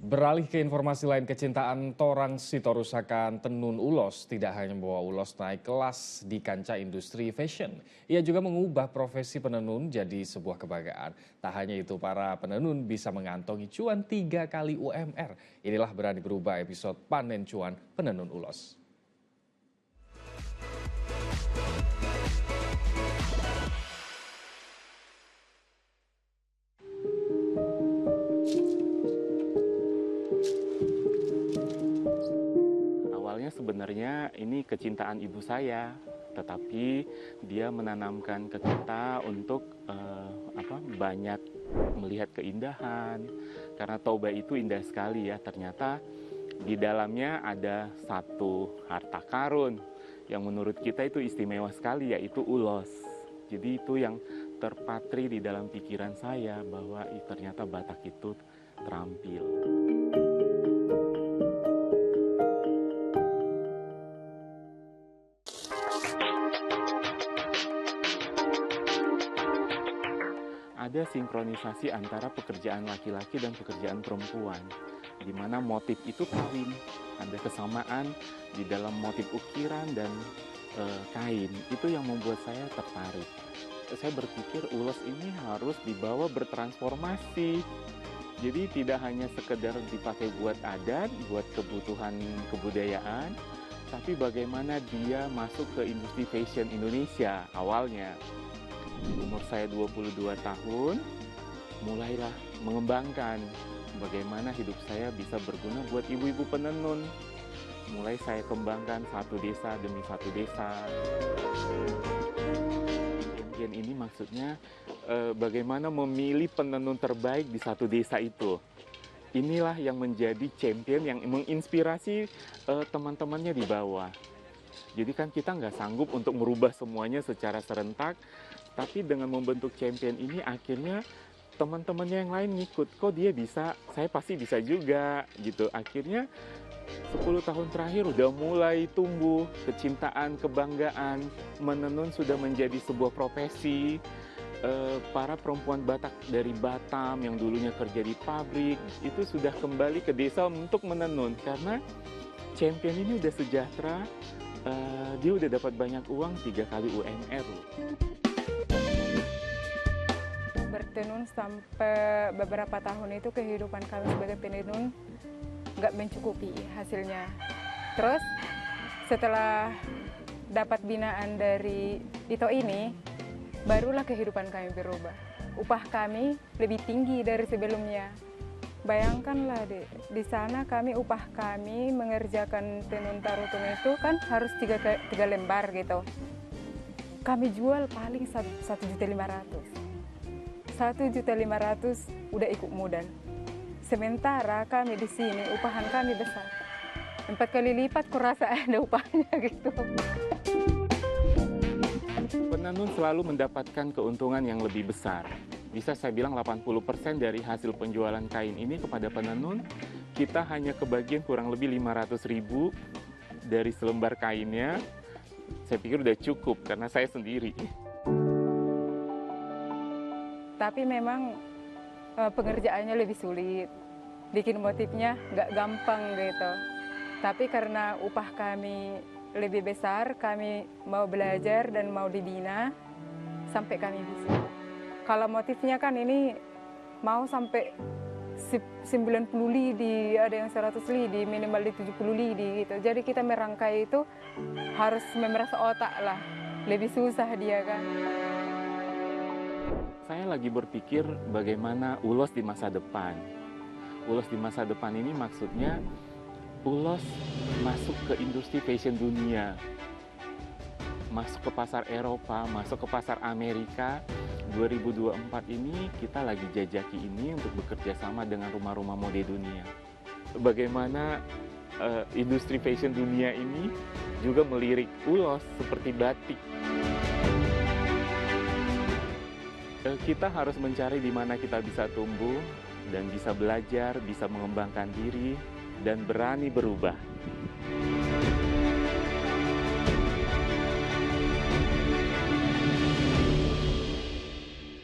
Beralih ke informasi lain, kecintaan Torang Sitorusakan Tenun Ulos tidak hanya membawa Ulos naik kelas di kancah industri fashion. Ia juga mengubah profesi penenun jadi sebuah kebanggaan. Tak hanya itu, para penenun bisa mengantongi cuan 3 kali UMR. Inilah Berani Berubah episode Panen Cuan Penenun Ulos. Awalnya sebenarnya ini kecintaan ibu saya, tetapi dia menanamkan ke kita untuk banyak melihat keindahan. Karena Toba itu indah sekali ya, ternyata di dalamnya ada satu harta karun yang menurut kita itu istimewa sekali, yaitu ulos. Jadi itu yang terpatri di dalam pikiran saya bahwa ternyata Batak itu terampil. Ada sinkronisasi antara pekerjaan laki-laki dan pekerjaan perempuan, di mana motif itu kawin, ada kesamaan di dalam motif ukiran dan kain. Itu yang membuat saya tertarik. Saya berpikir ulos ini harus dibawa bertransformasi. Jadi tidak hanya sekedar dipakai buat adat, buat kebutuhan kebudayaan, tapi bagaimana dia masuk ke industri fashion Indonesia awalnya. Umur saya 22 tahun, mulailah mengembangkan bagaimana hidup saya bisa berguna buat ibu-ibu penenun. Mulai saya kembangkan satu desa demi satu desa. Champion ini maksudnya bagaimana memilih penenun terbaik di satu desa itu. Inilah yang menjadi champion yang menginspirasi teman-temannya di bawah. Jadi kan kita nggak sanggup untuk merubah semuanya secara serentak, tapi dengan membentuk champion ini akhirnya teman-temannya yang lain ngikut. Kok dia bisa, saya pasti bisa juga gitu. Akhirnya 10 tahun terakhir udah mulai tumbuh kecintaan, kebanggaan. Menenun sudah menjadi sebuah profesi. Para perempuan Batak dari Batam yang dulunya kerja di pabrik, itu sudah kembali ke desa untuk menenun. Karena champion ini udah sejahtera, dia udah dapat banyak uang 3 kali UMR. Bertenun sampai beberapa tahun itu kehidupan kami sebagai penenun nggak mencukupi hasilnya. Terus setelah dapat binaan dari Dito ini, barulah kehidupan kami berubah. Upah kami lebih tinggi dari sebelumnya. Bayangkanlah di sana kami upah kami mengerjakan tenun tarutung itu kan harus 3 lembar gitu. Kami jual paling 1.500.000. 1.500.000 udah ikut modal. Sementara kami di sini upahan kami besar. 4 kali lipat kurasa ada upahnya gitu. Penenun selalu mendapatkan keuntungan yang lebih besar. Bisa saya bilang 80% dari hasil penjualan kain ini kepada penenun, kita hanya kebagian kurang lebih 500.000 dari selembar kainnya. Saya pikir udah cukup karena saya sendiri. Tapi memang pengerjaannya lebih sulit. Bikin motifnya nggak gampang gitu. Tapi karena upah kami lebih besar, kami mau belajar dan mau dibina sampai kami bisa. Kalau motifnya kan ini mau sampai 90 lidi, ada yang 100 lidi, minimal di 70 lidi gitu. Jadi kita merangkai itu harus memeras otak lah. Lebih susah dia kan. Saya lagi berpikir bagaimana ulos di masa depan. Ulos di masa depan ini maksudnya ulos masuk ke industri fashion dunia. Masuk ke pasar Eropa, masuk ke pasar Amerika. 2024 ini kita lagi jajaki ini untuk bekerja sama dengan rumah-rumah mode dunia. Bagaimana industri fashion dunia ini juga melirik ulos seperti batik. Kita harus mencari di mana kita bisa tumbuh dan bisa belajar, bisa mengembangkan diri dan berani berubah.